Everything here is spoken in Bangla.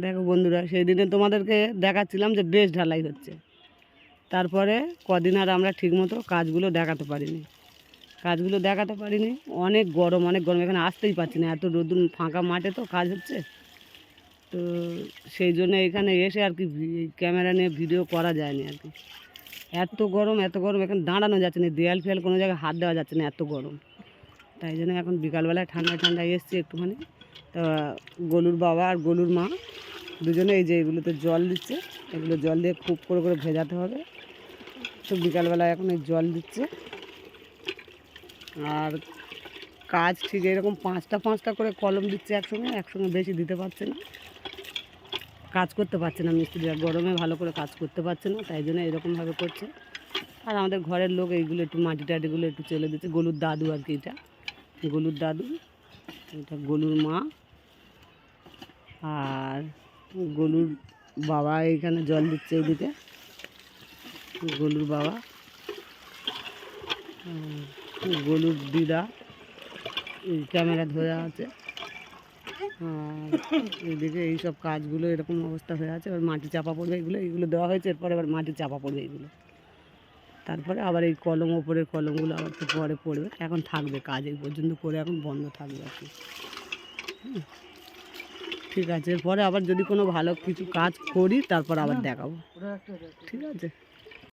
দেখো বন্ধুরা, সেই দিনে তোমাদেরকে দেখাচ্ছিলাম যে বেশ ঢালাই হচ্ছে। তারপরে কদিন আর আমরা ঠিকমতো কাজগুলো দেখাতে পারিনি। অনেক গরম এখানে আসতেই পারছি না, এত রোদ, ফাঁকা মাঠে তো কাজ হচ্ছে। তো সেই জন্য এখানে এসে আর কি ক্যামেরা নিয়ে ভিডিও করা যায়নি আর কি। এত গরম এখানে দাঁড়ানো যাচ্ছে না, দেয়াল ফেয়াল কোনো জায়গায় হাত দেওয়া যাচ্ছে না, এত গরম। তাই জন্য এখন বিকালবেলায় ঠান্ডা এসছি একটুখানি। তা গলুর বাবা আর গলুর মা দুজনে এই যে এগুলোতে জল দিচ্ছে, এগুলো জল দিয়ে খুব করে ভেজাতে হবে। তো বিকালবেলায় এখন এই জল দিচ্ছে। আর কাজ ঠিক এরকম পাঁচটা করে কলম দিচ্ছে একসঙ্গে বেশি দিতে পারছে না, কাজ করতে পারছে না মিস্ত্রিরা, গরমে ভালো করে কাজ করতে পারছে না, তাই জন্য এরকমভাবে করছে। আর আমাদের ঘরের লোক এইগুলো একটু মাটি টাটিগুলো একটু চেলে দিচ্ছে। গলুর দাদু আর কি, এটা গলুর দাদু, এটা গলুর মা আর গলুর বাবা এইখানে জল দিচ্ছে এদিকে। গলুর বাবা, গলুর দিদা ক্যামেরা ধরে আছে। আর এদিকে এইসব কাজগুলো এরকম অবস্থা হয়ে আছে। এবার মাটি চাপা পড়বে, এইগুলো দেওয়া হয়েছে, এরপরে এবার মাটি চাপা পড়বে এইগুলো। তারপরে আবার এই কলম, ওপরের কলমগুলো আবার একটু পরে পড়বে। এখন থাকবে কাজ এই পর্যন্ত করে, এখন বন্ধ থাকবে আর কি। ঠিক আছে, এরপরে আবার যদি কোনো ভালো কিছু কাজ করি তারপর আবার দেখাবো। ঠিক আছে।